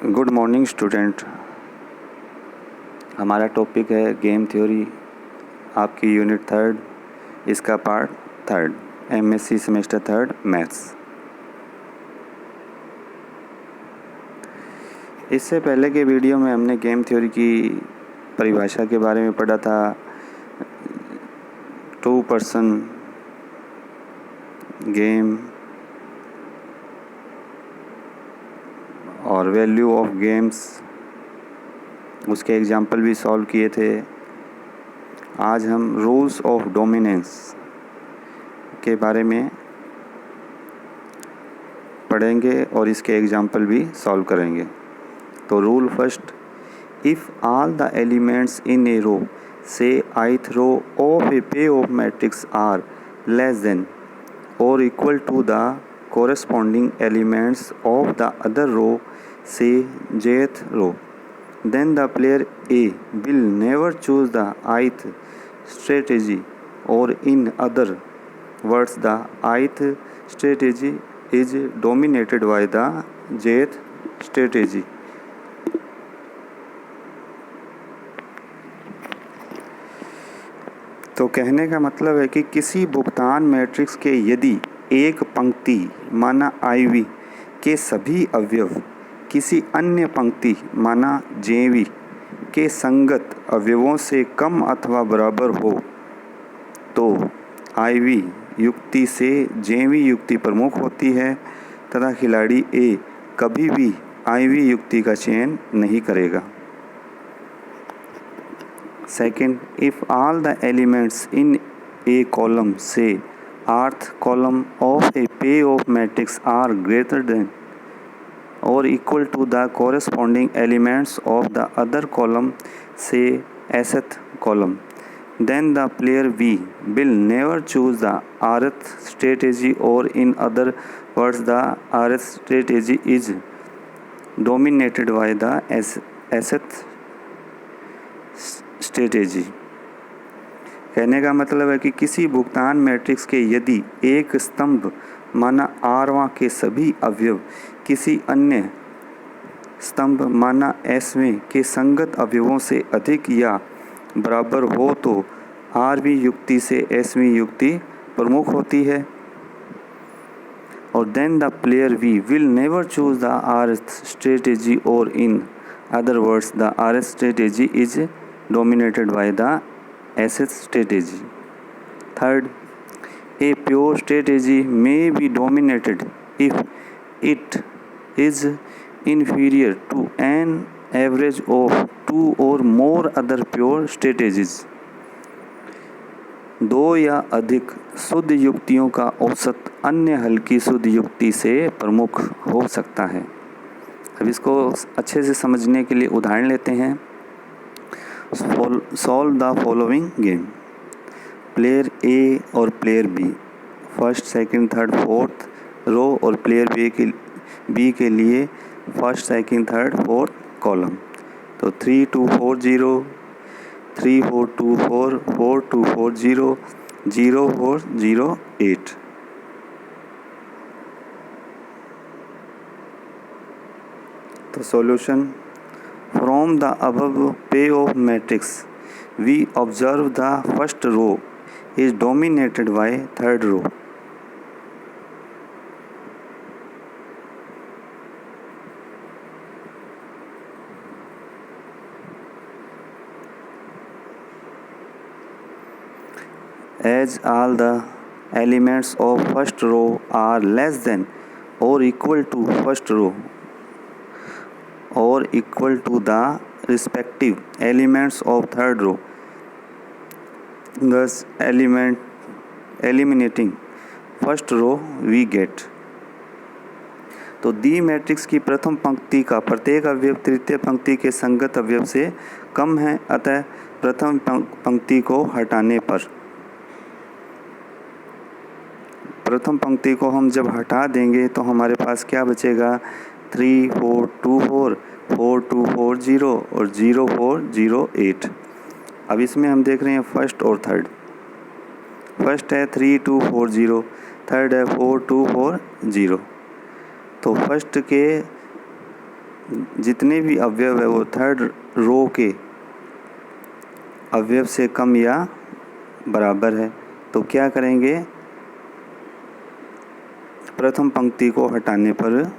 Good morning student. हमारा topic है game theory, आपकी यूनिट 3, इसका पार्ट 3, एमएससी सेमेस्टर 3 मैथ्स। इससे पहले के वीडियो में हमने गेम थ्योरी की परिभाषा के बारे में पढ़ा था। 2 पर्सन गेम और वैल्यू ऑफ गेम्स, उसके एग्जाम्पल भी सॉल्व किए थे। आज हम रूल्स ऑफ डोमिनेंस के बारे में पढ़ेंगे और इसके एग्जाम्पल भी सॉल्व करेंगे। तो rule first, if all the elements in a row say ith row of a pay of matrix are less than और equal to the corresponding elements of the other row say jth row, then the player A will never choose the ith strategy, or in other words the ith strategy is dominated by the jth strategy. तो कहने का मतलब है कि किसी भुगतान matrix के यदि एक पंक्ति माना IV के सभी अवयव किसी अन्य पंक्ति माना JV के संगत अवयवों से कम अथवा बराबर हो तो IV युक्ति से JV युक्ति प्रमुख होती है तथा खिलाड़ी A कभी भी IV युक्ति का चयन नहीं करेगा। Second, if all the elements in a column, say rth column of a pay of matrix are greater than or equal to the corresponding elements of the other column, say sth column, then the player B will never choose the rth strategy, or in other words the rth strategy is dominated by the sth strategy. कहने का मतलब है कि किसी भुगतान matrix के यदि एक स्तंभ माना R के सभी अवयव किसी अन्य स्तंभ माना S के संगत अवयवों से अधिक या बराबर हो तो RV युक्ति से SV युक्ति प्रमुख होती है। और then the player V will never choose the rth strategy, or in other words the rth strategy is dominated by the sth strategy. Third, a pure strategy may be dominated if it is inferior to an average of 2 or more other pure strategies. 2 या अधिक शुद्ध युक्तियों का औसत अन्य हल्की शुद्ध युक्ति से प्रमुख हो सकता है। अब इसको अच्छे से समझने के लिए उदाहरण लेते हैं। Solve the following game. Player A और player B first, second, third, fourth row और प्लेयर B के लिए first, second, third, fourth column. तो 3 2 4 0, 3 4 2 4, 4 2 4 0, 0 4 0 8। तो solution, from the above pay of matrix we observe the first row is dominated by third row. As all the elements of first row are less than or equal to first row or equal to the respective elements of third row, thus eliminating first row we get. तो the matrix की प्रथम पंक्ति का प्रत्येक अवयव तृतीय पंक्ति के संगत अवयव से कम है, अतः प्रथम पंक्ति को हटाने पर प्रथम पंक्ति को हम जब हटा देंगे तो हमारे पास क्या बचेगा? 3 4 2 4, 4 2 4 0 और 0 4 0 8। अब इसमें हम देख रहे हैं फर्स्ट और थर्ड। फर्स्ट है 3 2 4 0, थर्ड है 4 2 4 0। तो फर्स्ट के जितने भी अवयव है वो थर्ड रो के अवयव से कम या बराबर है। तो क्या करेंगे, प्रथम पंक्ति को हटाने पर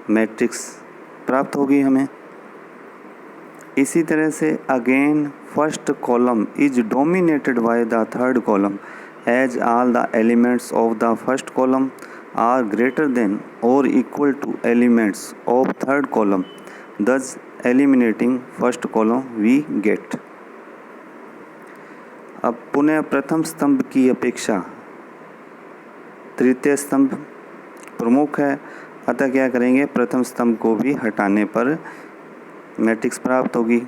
मैट्रिक्स प्राप्त होगी हमें। इसी तरह से again first column is dominated by the third column as all the elements of the first column are greater than और equal to elements of third column, thus eliminating first column we get. अब पुनः प्रथम स्तंभ की अपेक्षा तृतीय स्तंभ प्रमुख है, अतः क्या करेंगे, प्रथम स्तंभ को भी हटाने पर मैट्रिक्स प्राप्त होगी।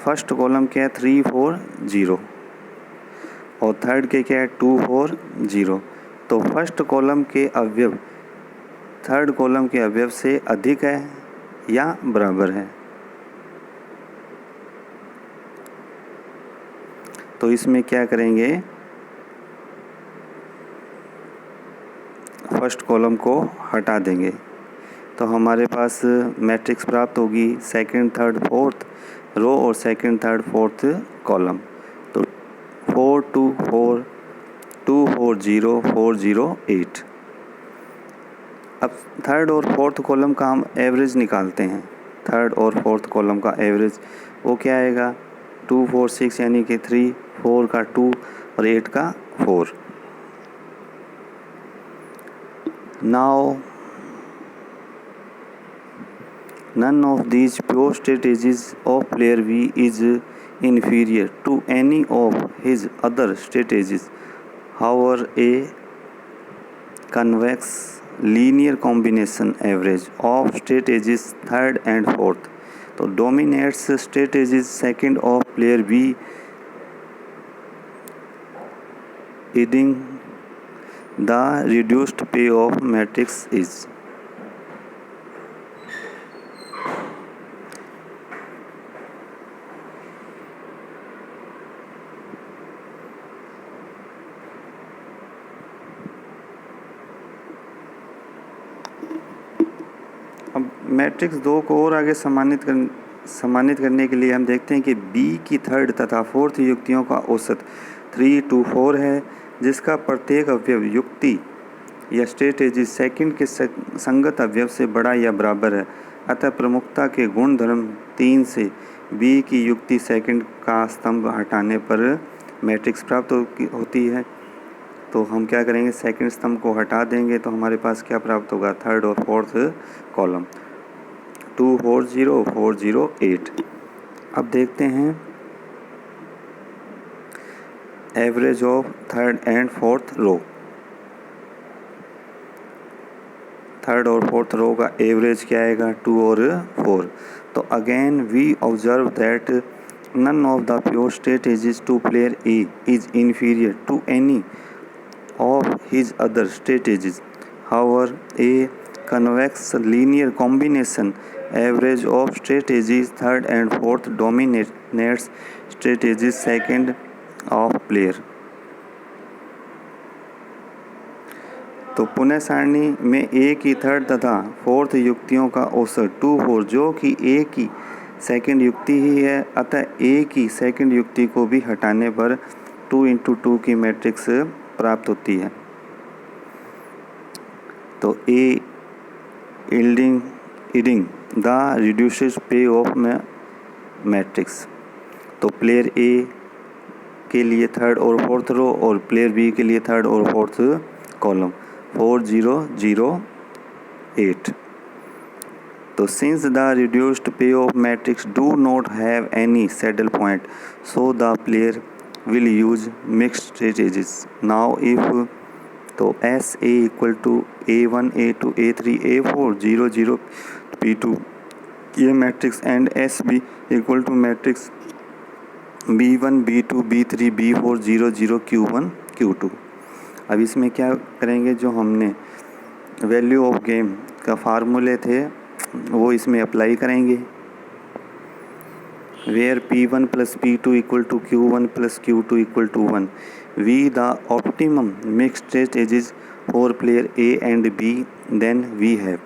फर्स्ट कॉलम क्या है 3 4 0 और थर्ड के क्या है 2 4 0। तो फर्स्ट कॉलम के अवयव थर्ड कॉलम के अवयव से अधिक है या बराबर है। तो इसमें क्या करेंगे, फर्स्ट कॉलम को हटा देंगे तो हमारे पास मैट्रिक्स प्राप्त होगी सेकंड थर्ड फोर्थ रो और सेकंड थर्ड फोर्थ कॉलम। तो 4 2 4 2 4 0 4 0 8। अब थर्ड और फोर्थ कॉलम का हम एवरेज निकालते हैं। थर्ड और फोर्थ कॉलम का एवरेज वो क्या आएगा 2 4 6 यानी कि 3 4 का 2 और 8 का 4। Now none of these pure strategies of player V is inferior to any of his other strategies. However, a convex linear combination average of strategies third and fourth तो dominates strategies second of player B, aiding the reduced payoff matrix is। अब matrix 2 को और आगे सम्मानित करने के लिए हम देखते हैं कि B की थर्ड तथा फोर्थ युक्तियों का औसत 3 2 4 है, जिसका प्रत्येक अवयव युक्ति या स्ट्रेटेजी सेकंड के संगत अवयव से बड़ा या बराबर है। अतः प्रमुखता के गुणधर्म 3 से B की युक्ति सेकंड का स्तंभ हटाने पर मैट्रिक्स प्राप्त होती है। तो हम क्या करेंगे, सेकंड स्तंभ को हटा देंगे तो हमारे पास क्या प्राप्त होगा, थर्ड और फोर्थ कॉलम 2 4 0 4 0 8। अब देखते हैं average of third and fourth row. Third और फोर्थ रो का एवरेज क्या आएगा 2 और 4। तो again we observe that none of the pure strategies to player A is inferior to any of his other strategies. However, a convex linear combination average of strategies third and fourth dominates strategies second of player। तो पुनः सारणी में ए की third तथा fourth युक्तियों का औसत 2 4 जो कि ए की सेकंड युक्ति ही है, अतः ए की सेकंड युक्ति को भी हटाने पर 2 × 2 की मैट्रिक्स प्राप्त होती है। तो ए इडिंग द रिड्यूसेस पे ऑफ मैट्रिक्स। तो प्लेयर ए के लिए थर्ड और फोर्थ रो और प्लेयर बी के लिए थर्ड और फोर्थ कॉलम 4 0 0 8। तो सिंस द रिड्यूस्ड पे of matrix do not have any saddle point so the player will use mixed strategies. Now if तो S A equal to A1 A2 A3 A4 0 0 P2 ये matrix and S B equal to matrix B1 B2 B3 B4 0 0 Q1 Q2। अब इसमें क्या करेंगे, जो हमने value of game का फार्मूले थे वो इसमें अप्लाई करेंगे। where P1 plus P2 equal to Q1 plus Q2 equal to 1, V the optimum mixed strategies for player A and B, then we have.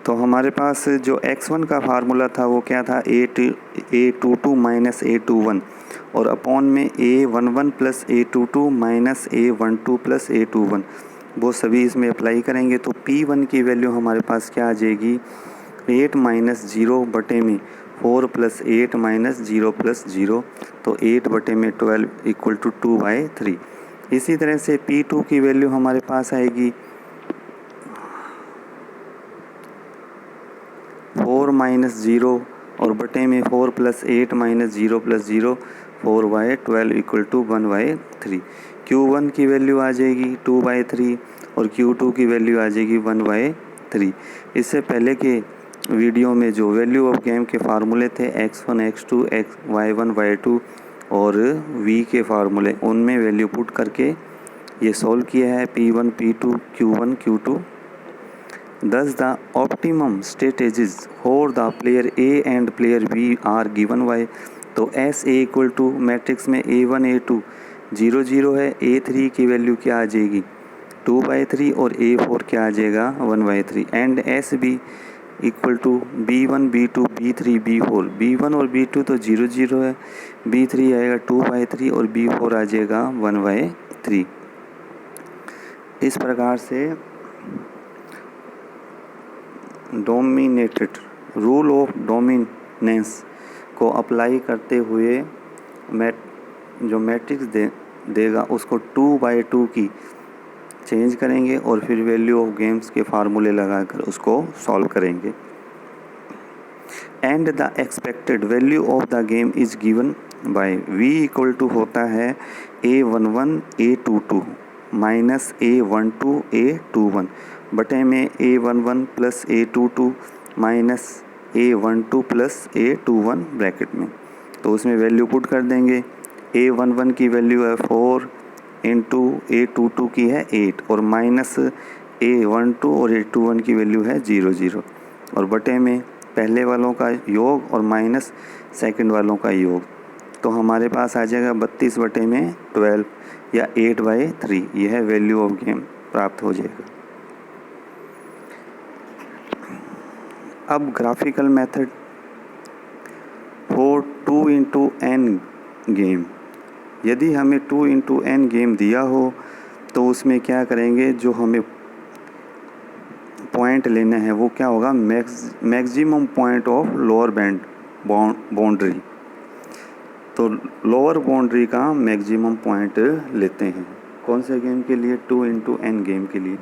तो हमारे पास जो x1 का फार्मूला था वो क्या था, A22 माइनस A21 और अपॉन में A11 plus A22 minus A12 plus A21, वो सभी इसमें अप्लाई करेंगे तो P1 की वैल्यू हमारे पास क्या आ जाएगी, 8 माइनस 0 बटे में 4 प्लस 8 माइनस 0 प्लस 0, तो 8 बटे में 12 इक्वल टू 2/3। इसी तरह से P2 की वैल्यू हमारे पास आएगी 4 माइनस 0 और बटे में 4 plus 8 minus 0 plus 0, 4/12 equal to 1/3। Q1 की वैल्यू आ जाएगी 2/3 और Q2 की वैल्यू आ जाएगी 1/3। इससे पहले के वीडियो में जो वैल्यू ऑफ गेम के फार्मूले थे x1 x2 y1 y2 और v के फार्मूले, उनमें वैल्यू पुट करके ये सॉल्व किया है P1 P2 Q1 Q2। Thus the optimum strategies for the player A and player B are given by, तो S A equal to matrix में A1 A2 0 0 है, A3 की वैल्यू क्या आ जाएगी 2/3 और A4 क्या आ जाएगा 1/3, and S B equal to B1 B2 B3 B4, B1 और B2 तो 0 0 है, B3 आएगा 2/3 और B4 आ जाएगा 1/3। इस प्रकार से डोमिनेटेड रूल ऑफ डोमिनेंस को अप्लाई करते हुए जो मैट्रिक्स देगा उसको 2/2 की चेंज करेंगे और फिर वैल्यू ऑफ गेम्स के फार्मूले लगाकर उसको सॉल्व करेंगे। And the expected value of the game is given by v equal to होता है A11 A22 minus A12 A21 बटे में A11 plus A22 minus A12 plus A21 bracket में, तो उसमें वैल्यू पुट कर देंगे। A11 की वैल्यू है 4 इंटू A22 की है 8 और माइनस A12 और A21 की वैल्यू है 0 0 और बटे में पहले वालों का योग और माइनस सेकंड वालों का योग, तो हमारे पास आ जाएगा 32 बटे में 12 या 8/3। यह वैल्यू ऑफ गेम प्राप्त हो जाएगा। अब graphical method for 2 into n game, यदि हमें 2 इंटू n गेम दिया हो तो उसमें क्या करेंगे, जो हमें पॉइंट लेना है वो क्या होगा, maximum point of lower boundary, तो लोअर बाउंड्री का मैक्सिमम पॉइंट लेते हैं कौन से गेम के लिए, 2 इंटू n गेम के लिए।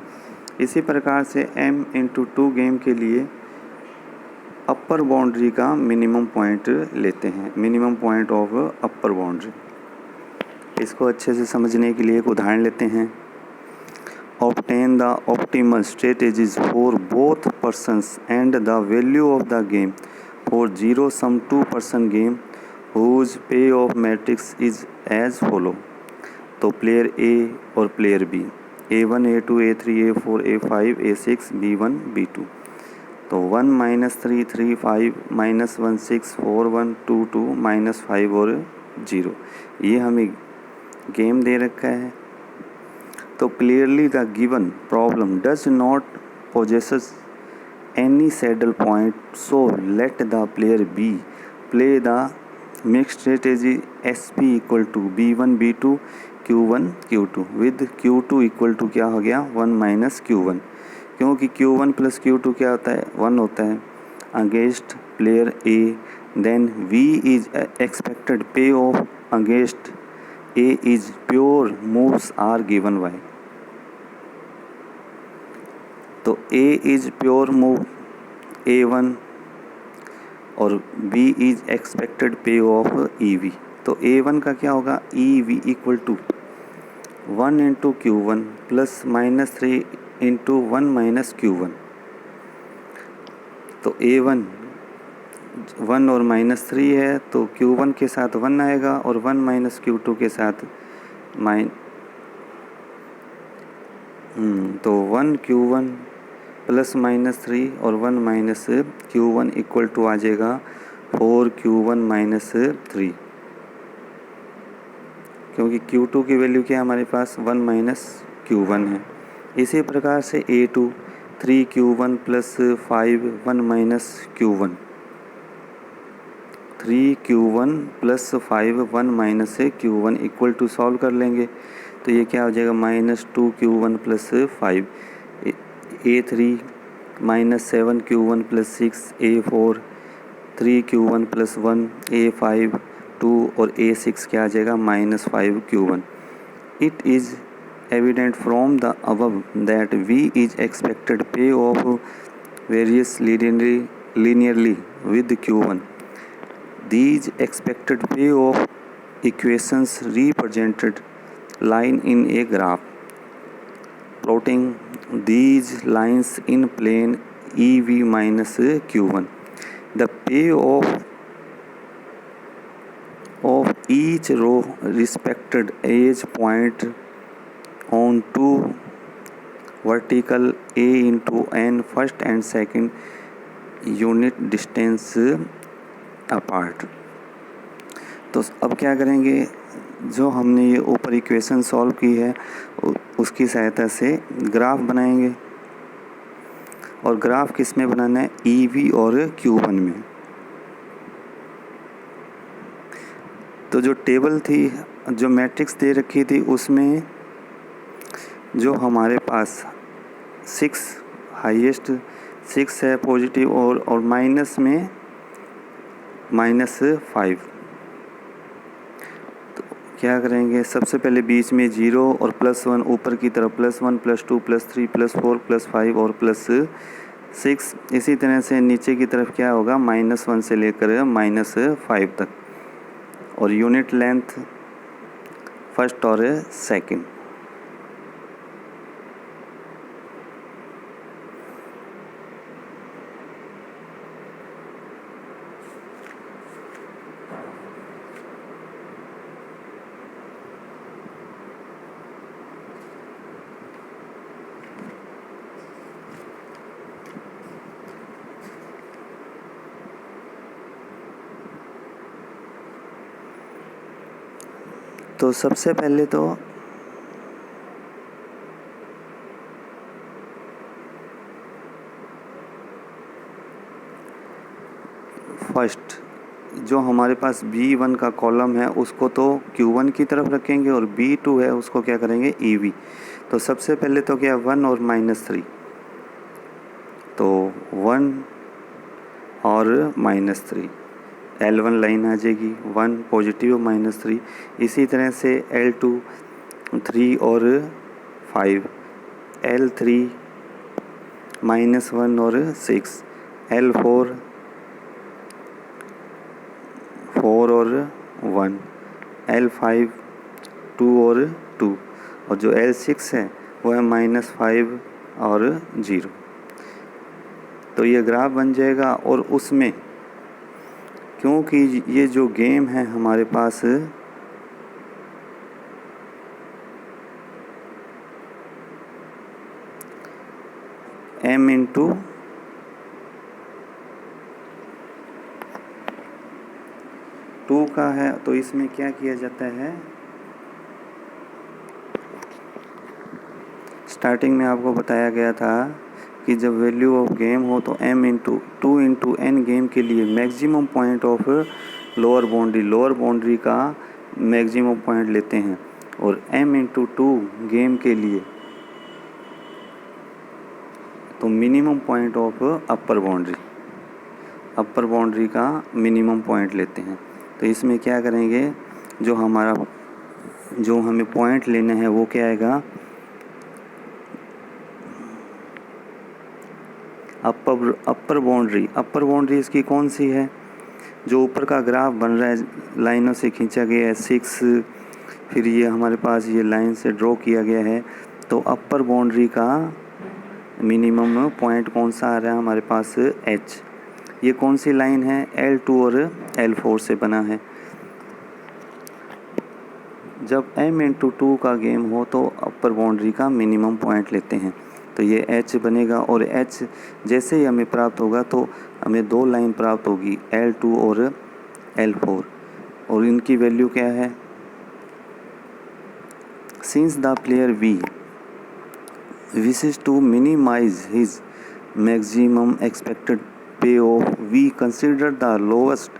इसी प्रकार से m इंटू 2 गेम के लिए अपर बाउंड्री का मिनिमम पॉइंट लेते हैं, minimum point of upper boundary. इसको अच्छे से समझने के लिए एक उदाहरण लेते हैं। Obtain the optimal strategies for both persons and the value of the game for 0 sum 2 person game whose pay of matrix is as follow. तो प्लेयर ए और player B, A1 A2 A3 A4 A5 A6 B1 B2, तो 1 - 3 3 5 -1 6 4 1 2 2 -5 और 0, ये हमें game दे रखा है। तो clearly the given problem does not possesses any saddle point, so let the player B play the mixed strategy SP equal to B1 B2 Q1 Q2 with Q2 equal to क्या हो गया 1 - Q1, क्योंकि Q1 plus Q2 क्या होता है 1 होता है, against player A, then V is expected pay off against A is pure moves are given by, तो A is pure move A1 और B is expected pay off EV, तो A1 का क्या होगा EV equal to 1 into Q1 plus -3 into 1 - Q1, तो A1 1 और -3 है तो Q1 के साथ 1 आएगा और 1 - Q2 के साथ तो 1 Q1 +-3 और 1 माइनस Q1 इक्वल टू आ जाएगा 4Q1 माइनस 3, क्योंकि Q2 की वैल्यू क्या है हमारे पास 1 माइनस Q1 है। इसी प्रकार से A2 3Q1 + 5 1 minus Q1, 3Q1 + 5 1 minus Q1 equal to solve कर लेंगे तो ये क्या हो जाएगा -2Q1 + 5, A3 -7Q1 + 6, A4 3Q1 + 1, A5 2 और A6 क्या आ जाएगा -5Q1। It is evident from the above that V is expected payoff varies linearly with Q1. These expected payoff equations represented line in a graph. Plotting these lines in plane EV minus Q1. The payoff of each row respected as point on two vertical A into N first and second unit distance apart। तो अब क्या करेंगे, जो हमने ये ऊपर equation solve की है उसकी सहायता से ग्राफ बनाएंगे। और ग्राफ किस में बनाना है, EV और Q1 में। तो जो टेबल थी, जो मैट्रिक्स दे रखी थी, उसमें जो हमारे पास 6 हाईएस्ट 6 है पॉजिटिव और माइनस में -5। तो क्या करेंगे, सबसे पहले बीच में 0 और +1, ऊपर की तरफ +1 +2 +3 +4 +5 और +6। इसी तरह से नीचे की तरफ क्या होगा, -1 से लेकर -5 तक, और यूनिट लेंथ फर्स्ट और सेकंड। तो सबसे पहले तो फर्स्ट जो हमारे पास B1 का कॉलम है उसको तो Q1 की तरफ रखेंगे और B2 है उसको क्या करेंगे EV। तो सबसे पहले तो क्या 1 और -3, तो 1 और -3 L1 लाइन आ जाएगी, 1 पॉजिटिव -3। इसी तरह से L2 3 और 5, L3 -1 और 6, L4 4 और 1, L5 2 और 2, और जो L6 है वो है -5 और 0। तो ये ग्राफ बन जाएगा। और उसमें क्योंकि ये जो गेम है हमारे पास M × 2 का है, तो इसमें क्या किया जाता है, स्टार्टिंग में आपको बताया गया था कि जब वैल्यू ऑफ गेम हो तो M × 2 × N गेम के लिए maximum point of lower boundary का मैक्सिमम पॉइंट लेते हैं, और M × 2 गेम के लिए तो minimum point of upper boundary का मिनिमम पॉइंट लेते हैं। तो इसमें क्या करेंगे, जो हमें पॉइंट लेना है वो क्या आएगा, अपर बाउंड्री इसकी कौन सी है, जो ऊपर का ग्राफ बन रहा है लाइनों से खींचा गया है 6, फिर ये हमारे पास ये लाइन से ड्रॉ किया गया है। तो अपर बाउंड्री का मिनिमम पॉइंट कौन सा आ रहा है हमारे पास, H। ये कौन सी लाइन है, L2 और L4 से बना है। जब M × 2 का गेम हो तो अपर बाउंड्री का मिनिमम पॉइंट लेते हैं। तो ये h बनेगा और h जैसे ही हमें प्राप्त होगा तो हमें 2 लाइन प्राप्त होगी L2 और L4 और इनकी वैल्यू क्या है। Since the player V wishes to minimize his maximum expected payoff, we consider the lowest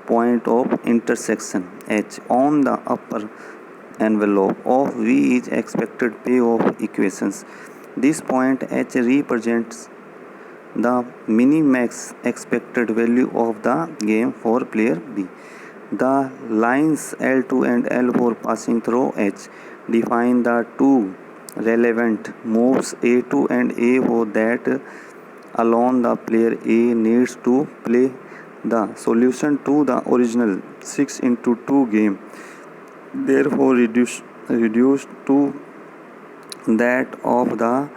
point of intersection H on the upper envelope of V is expected payoff equations. This point H represents the minimax expected value of the game for player B. The lines L2 and L4 passing through H define the two relevant moves A2 and A4 that alone the player A needs to play. The solution to the original 6x2 game therefore reduced to that of the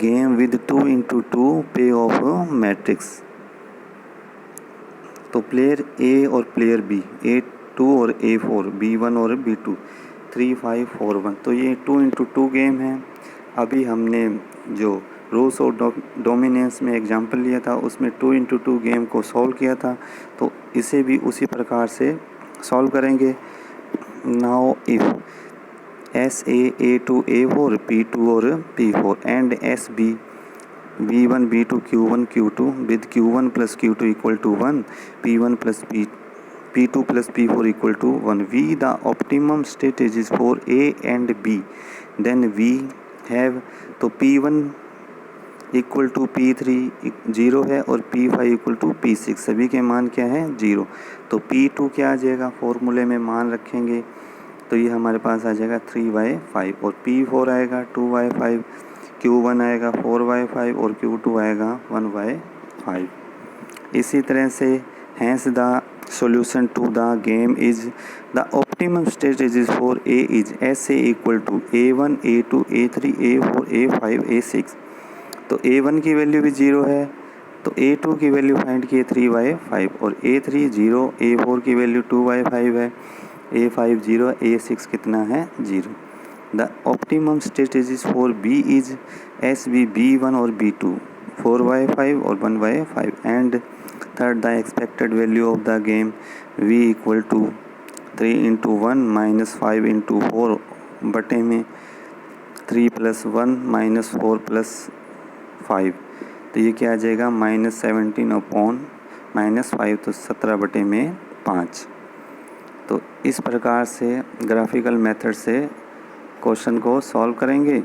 game with 2x2 payoff matrix. तो player A और player B A2 और A4 B1 और B2 3 5 4 1 तो ये 2x2 game है। अभी हमने जो रूल्स और डोमिनेंस में एग्जांपल लिया था उसमें 2x2 गेम को सॉल्व किया था, तो इसे भी उसी प्रकार से सॉल्व करेंगे। Now if SA A2 A4 P2 और P4 and SB B1 B2 Q1 Q2 with Q1 plus Q2 equal to 1 P1 plus P2 plus P4 equal to 1 V the optimum state is for A and B, then we have तो P1 equal to P3 0 है और P5 equal to P6 सभी के मान क्या है 0। तो P2 क्या आ जाएगा, फॉर्मूले में मान रखेंगे तो ये हमारे पास आ जाएगा 3/5 और P4 आएगा 2/5, Q1 आएगा 4/5 और Q2 आएगा 1/5। इसी तरह से hence the solution to the game is the optimum strategy for A is SA equal to A1 A2 A3 A4 A5 A6। तो A1 की वैल्यू भी 0 है तो A2 की वैल्यू फाइंड किए 3/5 और A3 0, A4 की वैल्यू 2/5 है, A5 0, A6 कितना है 0। The optimum strategies for B is SB B1 और B2 4/5 और 1/5 and third the expected value of the game V equal to 3x1 minus 5x4 बटे में 3 + 1 माइनस 4 + 5 तो ये क्या आ जाएगा -17/-5 तो 17/5। तो इस प्रकार से ग्राफिकल मेथड से क्वेश्चन को सॉल्व करेंगे।